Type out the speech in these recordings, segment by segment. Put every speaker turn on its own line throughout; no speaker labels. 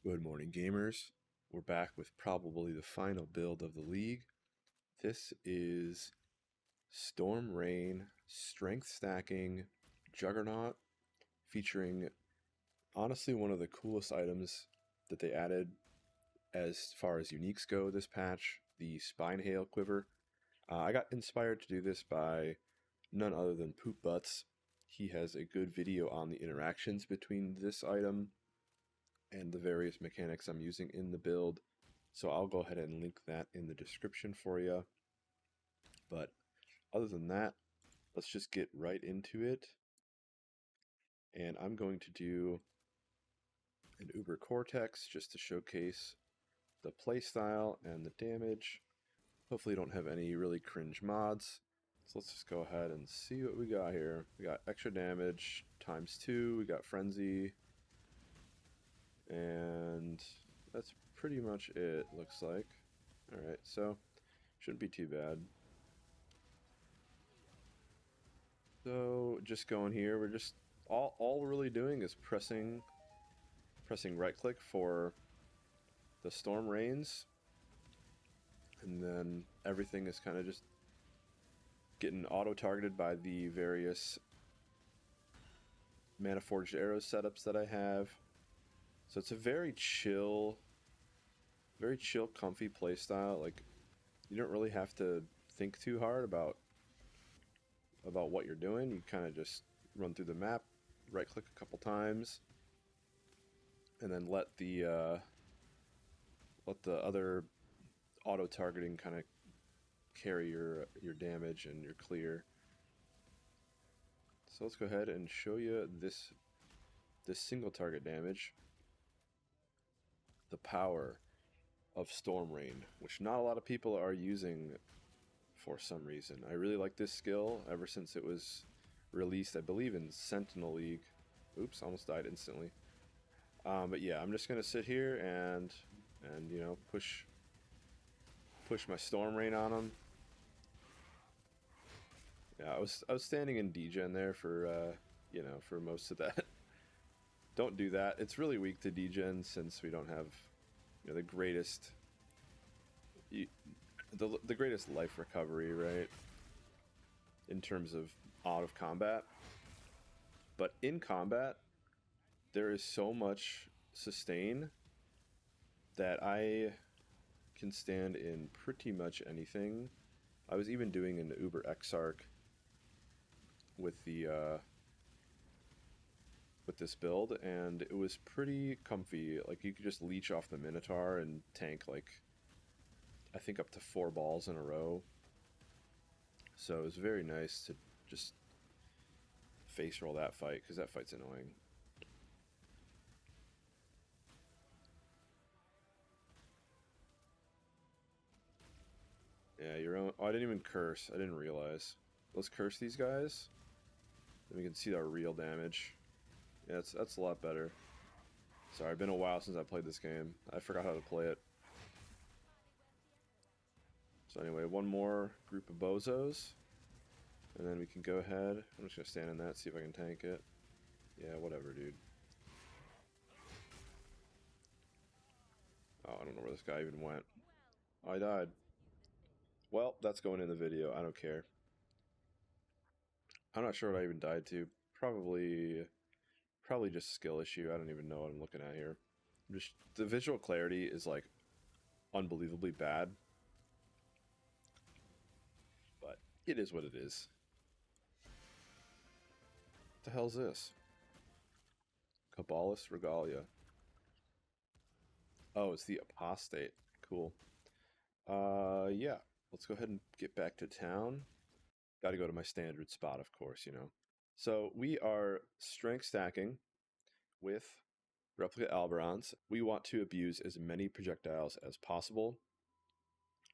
Good morning, gamers. We're back with probably the final build of the league. This is Storm Rain Strength Stacking Juggernaut, featuring honestly one of the coolest items that they added as far as uniques go this patch, the Spine Hail Quiver. I got inspired to do this by none other than Poop Butts. He has a good video on the interactions between this item and the various mechanics I'm using in the build. So I'll go ahead and link that in the description for you. But other than that, let's just get right into it. And I'm going to do an Uber Cortex just to showcase the playstyle and the damage. Hopefully you don't have any really cringe mods. So let's just go ahead and see what we got here. We got extra damage ×2, we got frenzy, and that's pretty much it, looks like. Alright, so shouldn't be too bad. So just going here, we're just all we're really doing is pressing right click for the storm rains, and then everything is kind of just getting auto targeted by the various mana forged arrows setups that I have. So it's a very chill, comfy playstyle. Like, you don't really have to think too hard about what you're doing. You kind of just run through the map, right click a couple times, and then let the other auto targeting kind of carry your damage and your clear. So let's go ahead and show you this single target damage. The power of Storm Rain, which not a lot of people are using for some reason. I really like this skill ever since it was released, I believe, in Sentinel League. Oops, almost died instantly. But yeah, I'm just gonna sit here and you know, push my Storm Rain on him. Yeah, I was standing in degen there for you know, for most of that. Don't do that. It's really weak to degen since we don't have, you know, the greatest the greatest life recovery, right? In terms of out of combat. But in combat, there is so much sustain that I can stand in pretty much anything. I was even doing an Uber Exarch with the with this build, and it was pretty comfy. Like, you could just leech off the Minotaur and tank, like, I think up to 4 balls in a row. So it was very nice to just face roll that fight, because that fight's annoying. Yeah, your own. Oh, I didn't even curse. I didn't realize. Let's curse these guys. Then we can see our real damage. Yeah, that's a lot better. Sorry, it's been a while since I played this game. I forgot how to play it. So anyway, one more group of bozos. And then we can go ahead. I'm just going to stand in that, see if I can tank it. Yeah, whatever, dude. Oh, I don't know where this guy even went. Oh, I died. Well, that's going in the video. I don't care. I'm not sure what I even died to. Probably just skill issue. I don't even know what I'm looking at here. Just the visual clarity is like unbelievably bad. But it is what it is. What the hell's this? Cabalist Regalia. Oh, it's the Apostate. Cool. Yeah. Let's go ahead and get back to town. Got to go to my standard spot, of course, you know. So we are strength stacking with Replica Alberons. We want to abuse as many projectiles as possible.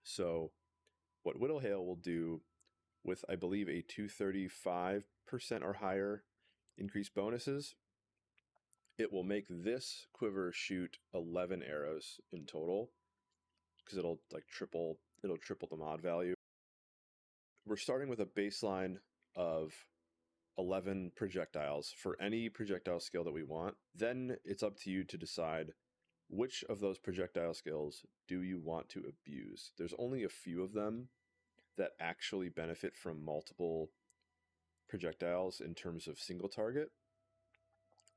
So what Whittle Hail will do with, I believe, a 235% or higher increased bonuses, it will make this quiver shoot 11 arrows in total, because it'll triple the mod value. We're starting with a baseline of 11 projectiles for any projectile skill that we want. Then it's up to you to decide which of those projectile skills do you want to abuse? There's only a few of them that actually benefit from multiple projectiles in terms of single target.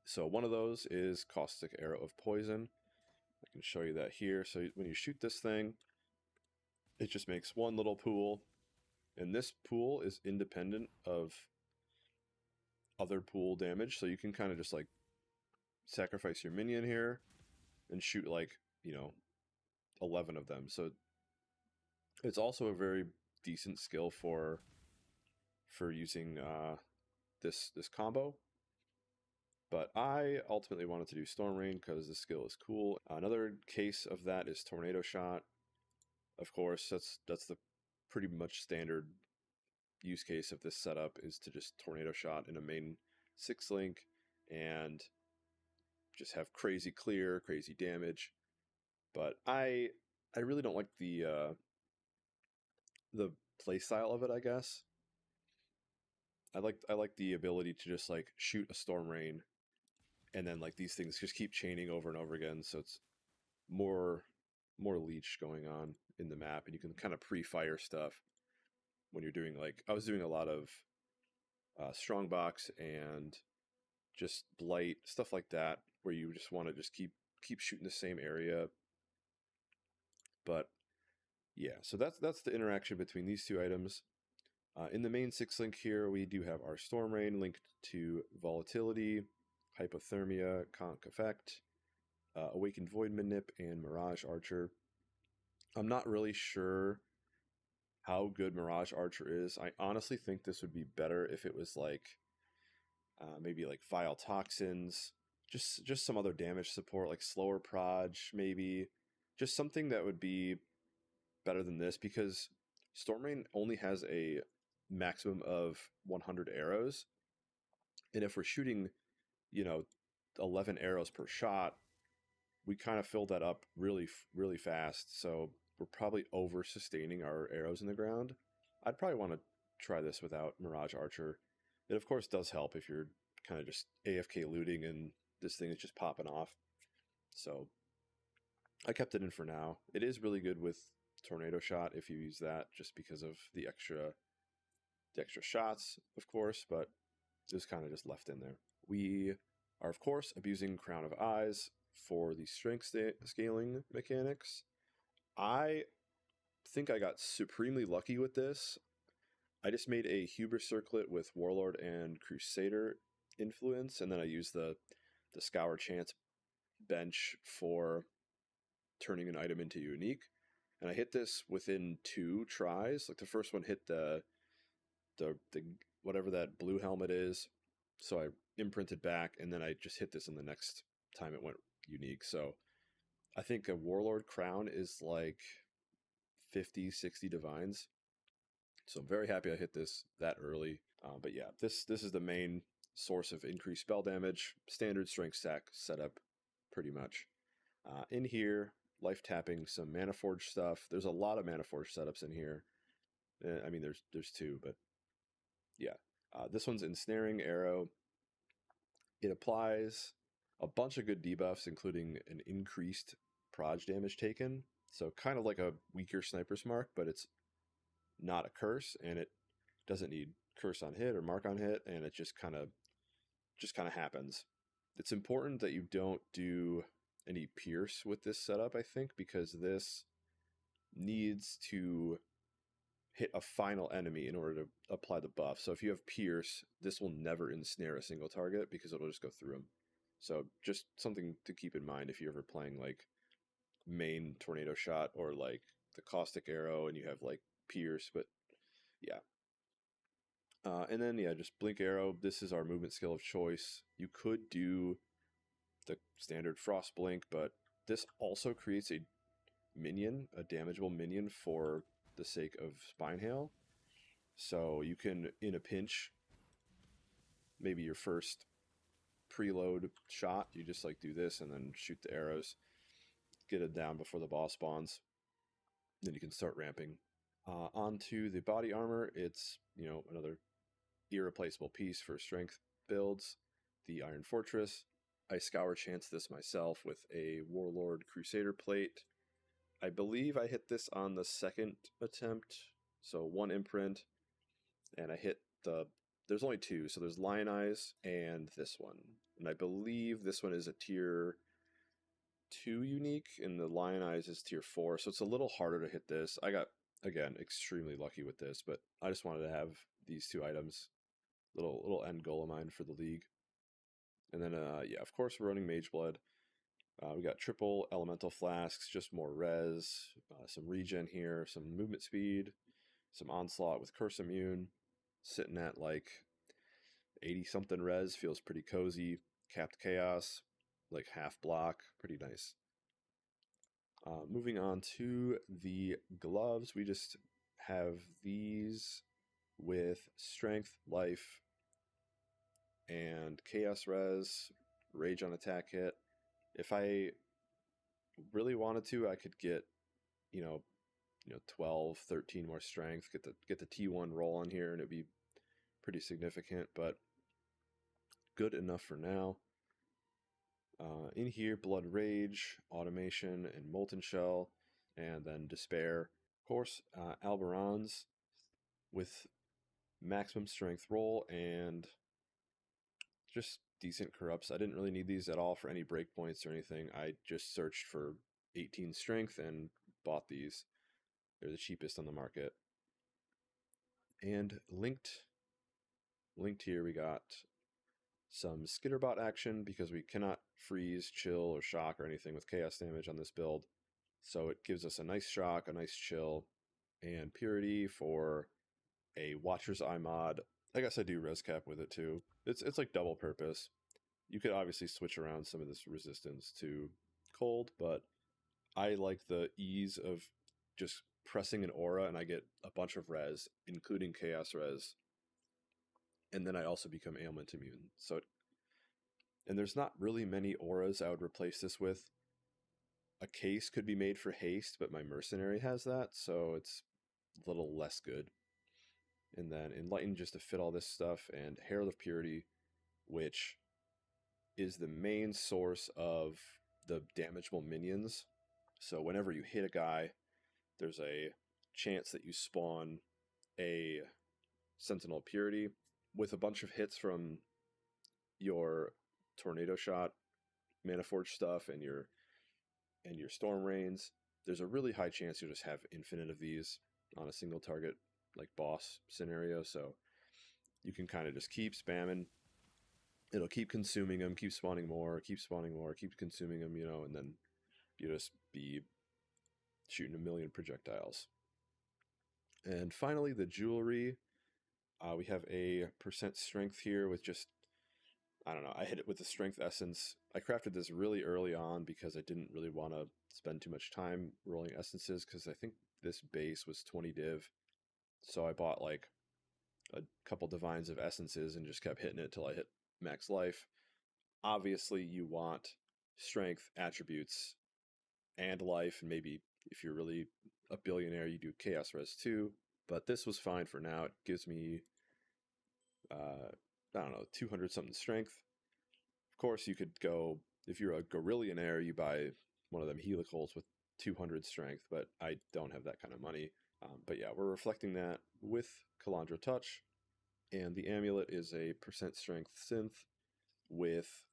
So one of those is Caustic Arrow of Poison. I can show you that here. So when you shoot this thing, it just makes one little pool, and this pool is independent of other pool damage. So you can kind of just like sacrifice your minion here and shoot like, 11 of them. So it's also a very decent skill for using this combo. But I ultimately wanted to do Storm Rain because the skill is cool. Another case of that is Tornado Shot. Of course, that's the pretty much standard use case of this setup, is to just Tornado Shot in a main 6-link and just have crazy clear, crazy damage. But I really don't like the playstyle of it, I guess. I like the ability to just like shoot a Storm Rain, and then like these things just keep chaining over and over again. So it's more leech going on in the map, and you can kind of pre-fire stuff when you're doing, like, I was doing a lot of strongbox and just blight, stuff like that, where you just want to just keep shooting the same area. But yeah, so that's the interaction between these two items. In the main 6-link here, we do have our Storm Rain linked to Volatility, Hypothermia, Conk Effect, Awakened Void Manip, and Mirage Archer. I'm not really sure how good Mirage Archer is. I honestly think this would be better if it was like maybe like Vile Toxins, just some other damage support, like slower proj, maybe. Just something that would be better than this, because Storm Rain only has a maximum of 100 arrows. And if we're shooting, 11 arrows per shot, we kind of fill that up really, really fast. So we're probably over sustaining our arrows in the ground. I'd probably want to try this without Mirage Archer. It, of course, does help if you're kind of just AFK looting and this thing is just popping off. So I kept it in for now. It is really good with Tornado Shot if you use that, just because of the extra shots, of course, but it was kind of just left in there. We are, of course, abusing Crown of Eyes for the strength scaling mechanics. I think I got supremely lucky with this. I just made a Hubris Circlet with Warlord and Crusader influence, and then I used the Scour Chance bench for turning an item into unique. And I hit this within 2 tries. Like the first one hit the whatever that blue helmet is. So I imprinted back, and then I just hit this on the next time it went unique. So I think a Warlord Crown is like 50, 60 divines. So I'm very happy I hit this that early. But yeah, this is the main source of increased spell damage. Standard strength stack setup, pretty much. In here, life tapping some Mana Forge stuff. There's a lot of Mana Forge setups in here. I mean, there's 2, but yeah. This one's Ensnaring Arrow. It applies a bunch of good debuffs, including an increased proj damage taken. So kind of like a weaker Sniper's Mark, but it's not a curse, and it doesn't need curse on hit or mark on hit, and it just kind of happens. It's important that you don't do any pierce with this setup, I think, because this needs to hit a final enemy in order to apply the buff. So if you have pierce, this will never ensnare a single target because it'll just go through them. So just something to keep in mind if you're ever playing like main Tornado Shot or like the Caustic Arrow and you have like pierce. But yeah. And then, yeah, just Blink Arrow. This is our movement skill of choice. You could do the standard Frost Blink, but this also creates a minion, a damageable minion for the sake of Spine Hail. So you can, in a pinch, maybe your first preload shot, you just like do this and then shoot the arrows, get it down before the boss spawns. Then you can start ramping. Onto the body armor, it's, another irreplaceable piece for strength builds. The Iron Fortress. I scour chance this myself with a Warlord Crusader plate. I believe I hit this on the second attempt, so one imprint, and I hit there's only two, so there's Lion Eyes and this one. And I believe this one is a tier 2 unique, and the Lion Eyes is tier 4, so it's a little harder to hit this. I got, again, extremely lucky with this, but I just wanted to have these two items. Little end goal of mine for the league. And then, yeah, of course, we're running Mage Blood. We got triple elemental flasks, just more res, some regen here, some movement speed, some onslaught with curse immune, sitting at like 80 something res, feels pretty cozy. Capped chaos, like half block, pretty nice. Moving on to the gloves, we just have these with strength, life, and chaos res, rage on attack hit. If I really wanted to, I could get, 12, 13 more strength, get the T1 roll on here, and it'd be pretty significant, but good enough for now. In here, Blood Rage, Automation, and Molten Shell, and then Despair. Of course, Alberons with maximum strength roll and just decent corrupts. I didn't really need these at all for any breakpoints or anything. I just searched for 18 strength and bought these. They're the cheapest on the market. And linked here we got some Skitterbot action because we cannot freeze, chill, or shock or anything with chaos damage on this build. So it gives us a nice shock, a nice chill, and purity for a Watcher's Eye mod. I guess I do res cap with it too. It's like double purpose. You could obviously switch around some of this resistance to cold, but I like the ease of just pressing an aura and I get a bunch of res, including chaos res. And then I also become ailment immune. And there's not really many auras I would replace this with. A case could be made for haste, but my mercenary has that, so it's a little less good. And then Enlighten just to fit all this stuff, and Herald of Purity, which is the main source of the damageable minions. So whenever you hit a guy, there's a chance that you spawn a Sentinel of Purity with a bunch of hits from your Tornado Shot, Maniforge stuff, and your Storm Rains. There's a really high chance you'll just have infinite of these on a single target, like boss scenario. So you can kind of just keep spamming. It'll keep consuming them, keep spawning more, keep consuming them, and then you just be shooting a million projectiles. And finally, the jewelry. We have a % strength here with just, I don't know, I hit it with the strength essence. I crafted this really early on because I didn't really want to spend too much time rolling essences because I think this base was 20 div. So I bought like a couple divines of essences and just kept hitting it till I hit max life. Obviously, you want strength attributes and life, and maybe if you're really a billionaire, you do chaos res too. But this was fine for now. It gives me, I don't know, 200 something strength. Of course, you could go, if you're a gorillionaire, you buy one of them helicals with 200 strength, but I don't have that kind of money. But yeah, we're reflecting that with Calandra Touch, and the amulet is a % strength synth with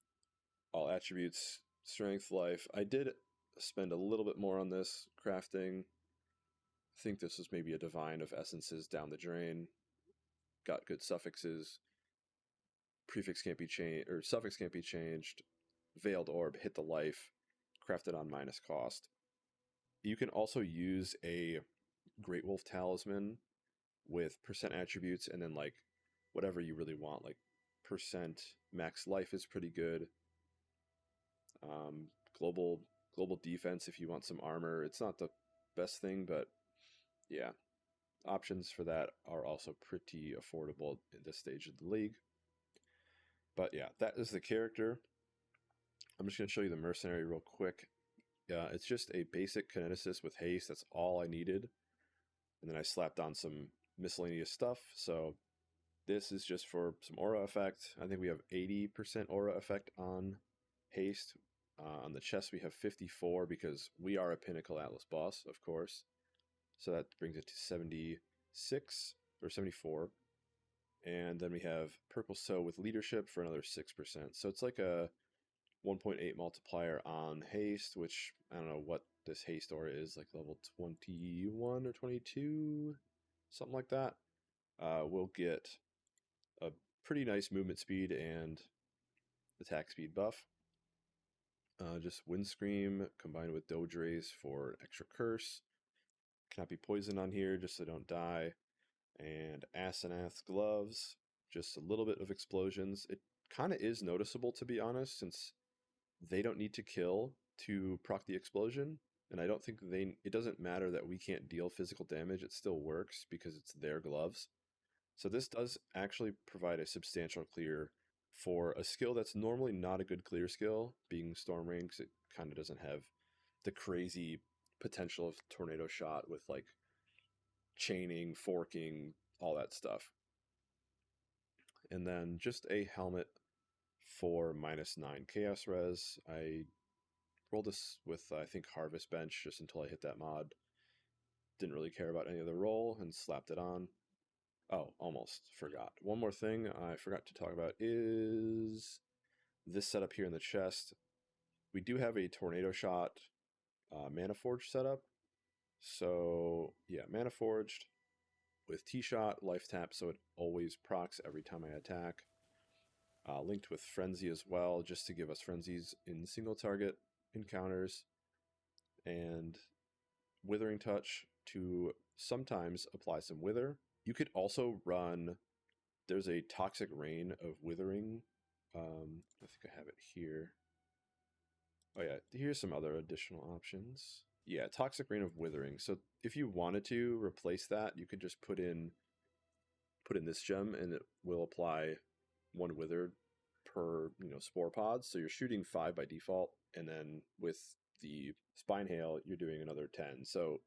all attributes, strength, life. I did spend a little bit more on this crafting. I think this was maybe a divine of essences down the drain. Got good suffixes. Prefix can't be changed, or suffix can't be changed. Veiled Orb, hit the life, crafted on minus cost. You can also use a Great Wolf Talisman with % attributes and then like whatever you really want, like % max life is pretty good. Global defense if you want some armor. It's not the best thing, but yeah, options for that are also pretty affordable at this stage of the league. But yeah, that is the character. I'm just going to show you the mercenary real quick. It's just a basic kineticist with haste. That's all I needed. And then I slapped on some miscellaneous stuff. So this is just for some aura effect. I think we have 80% aura effect on haste. On the chest we have 54 because we are a Pinnacle Atlas boss, of course. So that brings it to 76 or 74. And then we have Purple Sow with leadership for another 6%. So it's like a 1.8 multiplier on haste, which I don't know what this haste aura is, like level 21 or 22, something like that. We'll get a pretty nice movement speed and attack speed buff. Just Wind Scream combined with Doge Rays for an extra curse. Cannot be poisoned on here just so they don't die. And Asenath's Gloves, just a little bit of explosions. It kind of is noticeable, to be honest, since they don't need to kill to proc the explosion. And I don't think it doesn't matter that we can't deal physical damage, it still works because it's their gloves. So this does actually provide a substantial clear for a skill that's normally not a good clear skill, being Storm Rain, because it kind of doesn't have the crazy potential of Tornado Shot with like chaining, forking, all that stuff. And then just a helmet for -9 Chaos Res. I rolled this with, I think, Harvest Bench just until I hit that mod. Didn't really care about any other roll and slapped it on. Oh, almost forgot. One more thing I forgot to talk about is this setup here in the chest. We do have a Tornado Shot Mana Forge setup. So, yeah, Mana Forged with T-Shot, Life Tap, so it always procs every time I attack. Linked with Frenzy as well, just to give us Frenzies in single target encounters. And Withering Touch to sometimes apply some Wither. You could also run, there's a Toxic Rain of Withering. I think I have it here. Oh yeah, here's some other additional options. Yeah, Toxic Rain of Withering. So if you wanted to replace that, you could just put in this gem and it will apply 1 Wither per, spore pods. So you're shooting 5 by default, and then with the Spine Hail, you're doing another 10. So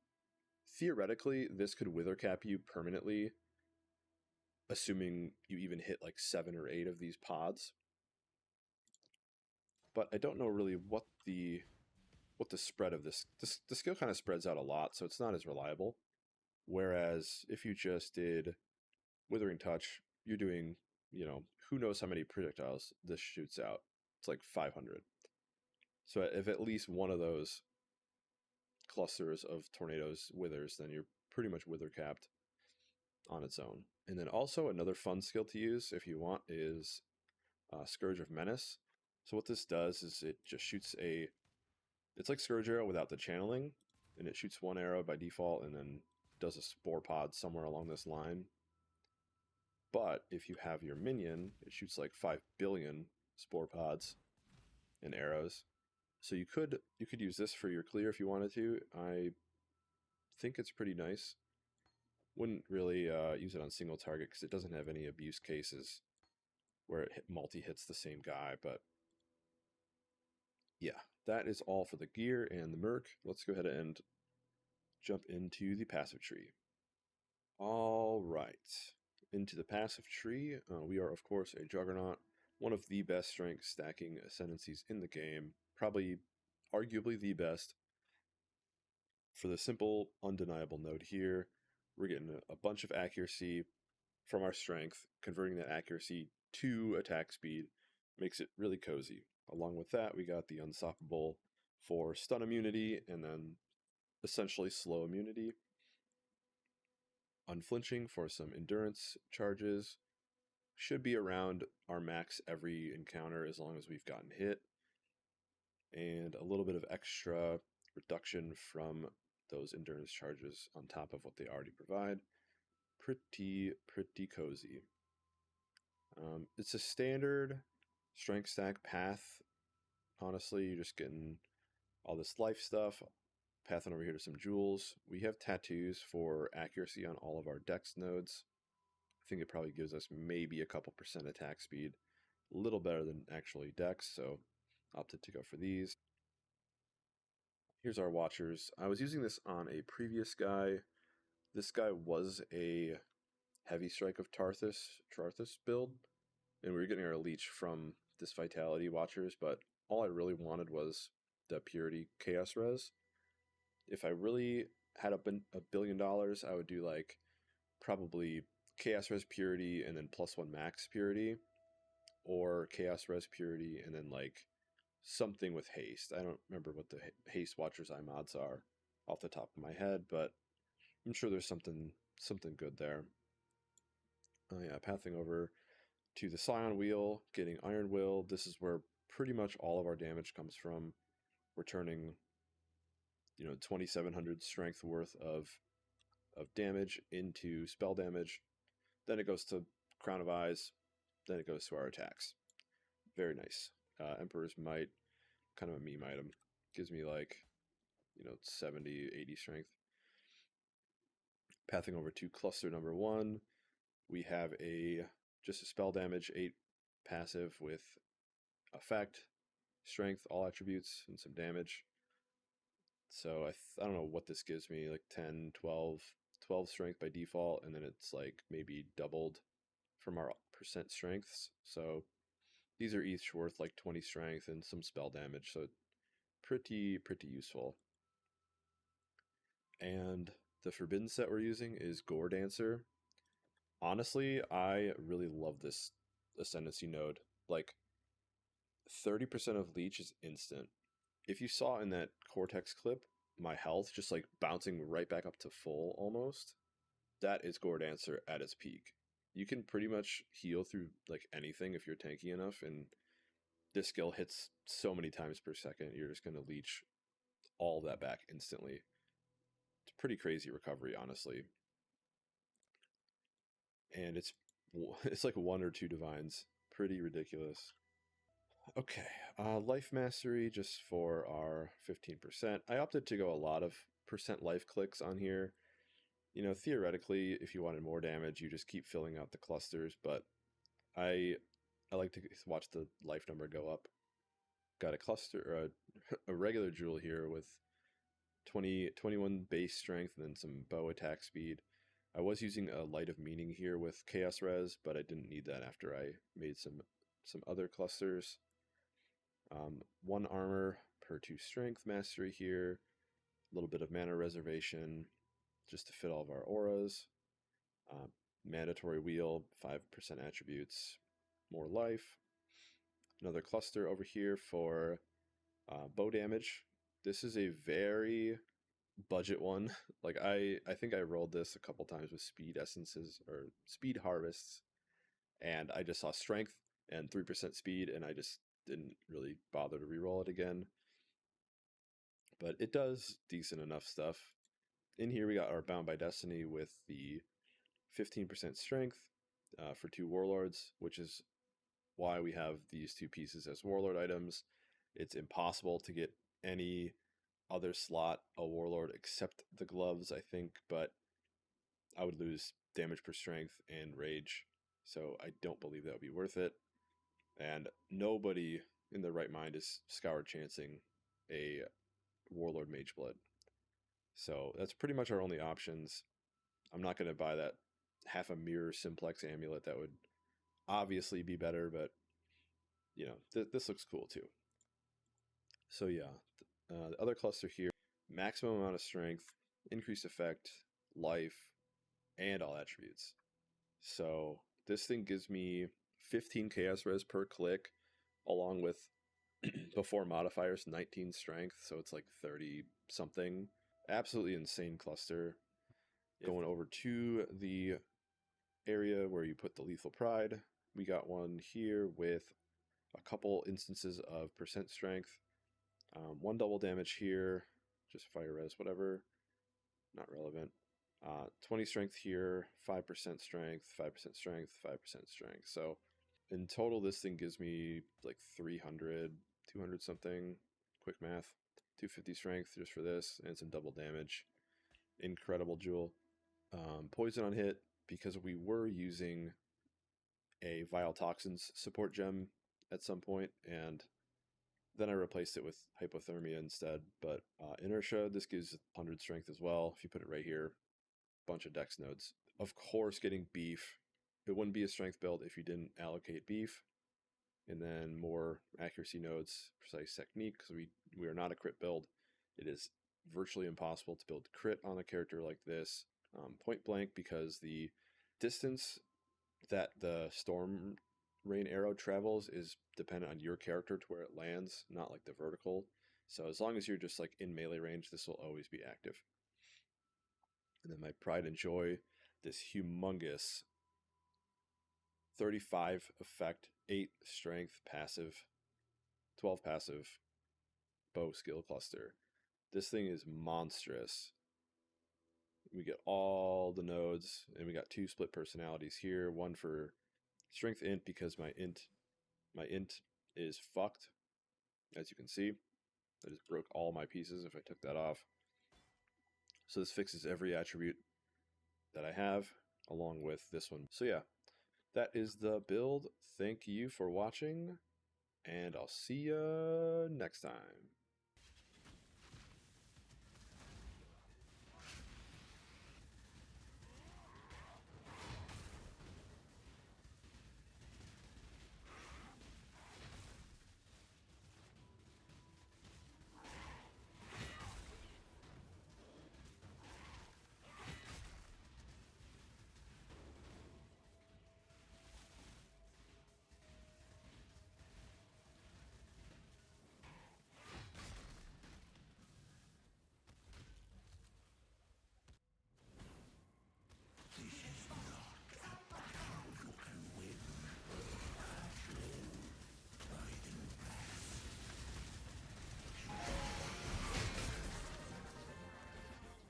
theoretically, this could Wither cap you permanently, assuming you even hit like 7 or 8 of these pods. But I don't know really what the spread of this. The skill kind of spreads out a lot, so it's not as reliable. Whereas if you just did Withering Touch, you're doing, who knows how many projectiles this shoots out. It's like 500. So if at least one of those clusters of tornadoes withers, then you're pretty much wither capped on its own. And then also another fun skill to use if you want is Scourge of Menace. So what this does is it just shoots it's like Scourge Arrow without the channeling, and it shoots 1 arrow by default and then does a spore pod somewhere along this line. But if you have your minion, it shoots like 5 billion spore pods and arrows. So you could use this for your clear if you wanted to. I think it's pretty nice. Wouldn't really use it on single target because it doesn't have any abuse cases where it multi-hits the same guy. But yeah, that is all for the gear and the merc. Let's go ahead and jump into the passive tree. All right, into the passive tree. We are, of course, a Juggernaut, one of the best strength stacking ascendancies in the game. Probably, arguably the best. For the simple, undeniable note here, we're getting a bunch of accuracy from our strength. Converting that accuracy to attack speed makes it really cozy. Along with that, we got the Unstoppable for stun immunity, and then essentially slow immunity. Unflinching for some endurance charges. Should be around our max every encounter as long as we've gotten hit. And a little bit of extra reduction from those endurance charges on top of what they already provide. Pretty cozy. It's a standard strength stack path. Honestly, you're just getting all this life stuff. Pathing over here to some jewels. We have tattoos for accuracy on all of our dex nodes. I think it probably gives us maybe a couple % attack speed. A little better than actually dex, so opted to go for these. Here's our watchers. I was using this on a previous guy. This guy was a heavy strike of Charthus build, and we were getting our leech from this Vitality Watchers, but all I really wanted was the Purity Chaos Res. If I really had $1 billion, I would do like probably Chaos Res Purity and then +1 Max Purity, or Chaos Res Purity and then like something with haste. I don't remember what the haste Watcher's Eye mods are off the top of my head, but I'm sure there's something good there. Oh yeah, pathing over to the Scion Wheel, getting Iron Will. This is where pretty much all of our damage comes from. We're turning, 2,700 strength worth of damage into spell damage. Then it goes to Crown of Eyes. Then it goes to our attacks. Very nice. Emperor's Might, kind of a meme item. Gives me like, 70, 80 strength. Pathing over to cluster number 1. We have just a spell damage, 8 passive with effect, strength, all attributes, and some damage. So I don't know what this gives me, like 10, 12 strength by default, and then it's like maybe doubled from our percent strengths. So these are each worth like 20 strength and some spell damage, so pretty useful. And the forbidden set we're using is Gore Dancer. Honestly, I really love this Ascendancy node. Like 30% of leech is instant. If you saw in that Cortex clip, my health just like bouncing right back up to full almost, that is Gore Dancer at its peak. You can pretty much heal through like anything if you're tanky enough, and this skill hits so many times per second, you're just going to leech all that back instantly. It's pretty crazy recovery, honestly. And it's like 1 or 2 divines. Pretty ridiculous. Okay, life mastery just for our 15%. I opted to go a lot of percent life clicks on here. Theoretically, if you wanted more damage, you just keep filling out the clusters, but I like to watch the life number go up. Got a cluster, a regular jewel here with 21 base strength and then some bow attack speed. I was using a Light of Meaning here with Chaos Res, but I didn't need that after I made some other clusters. 1 armor per 2 strength mastery here. A little bit of mana reservation just to fit all of our auras. Mandatory wheel, 5% attributes, more life. Another cluster over here for bow damage. This is a very budget one. Like I think I rolled this a couple times with speed essences or speed harvests, and I just saw strength and 3% speed, and I just didn't really bother to reroll it again. But it does decent enough stuff. In here we got our Bound by Destiny with the 15% strength for 2 warlords, which is why we have these 2 pieces as warlord items. It's impossible to get any other slot a warlord except the gloves, I think, but I would lose damage per strength and rage, so I don't believe that would be worth it. And nobody in their right mind is scour chancing a warlord mage blood. So that's pretty much our only options. I'm not going to buy that half a mirror simplex amulet. That would obviously be better, but this looks cool too. So yeah, the other cluster here, maximum amount of strength, increased effect, life, and all attributes. So this thing gives me 15 chaos res per click, along with before modifiers 19 strength, so it's like 30 something. Absolutely insane cluster. Going over to the area where you put the Lethal Pride, we got one here with a couple instances of percent strength. 1 double damage here, just fire res, whatever, not relevant. 20 strength here, 5% strength, 5% strength, 5% strength. So in total, this thing gives me like 300, 200 something, quick math, 250 strength just for this, and some double damage. Incredible jewel. Poison on hit, because we were using a Vile Toxins support gem at some point, and then I replaced it with Hypothermia instead. But Inertia, this gives 100 strength as well. If you put it right here, bunch of dex nodes. Of course, getting beef. It wouldn't be a strength build if you didn't allocate beef. and then more accuracy nodes, precise technique, because we are not a crit build. It is virtually impossible to build crit on a character like this, point blank, because the distance that the Storm Rain arrow travels is dependent on your character to where it lands, not like the vertical. So as long as you're just like in melee range, this will always be active. And then my pride and joy, this humongous 35 effect, 8 strength passive, 12 passive bow skill cluster. This thing is monstrous. We get all the nodes, and we got 2 split personalities here. One for strength int, because my int is fucked, as you can see. I just broke all my pieces if I took that off. So this fixes every attribute that I have, along with this one. So yeah, that is the build. Thank you for watching, and I'll see you next time.